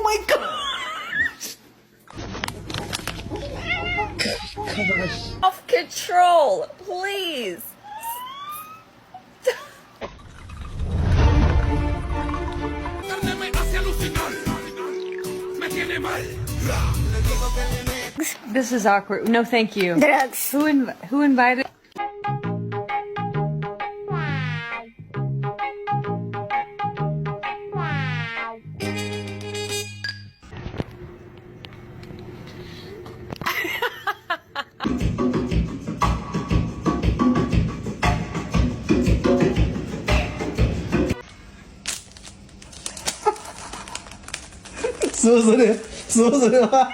my god! Off control, please. This is awkward. No, thank you. Drugs. Who invited?是不是的？是不是的吗？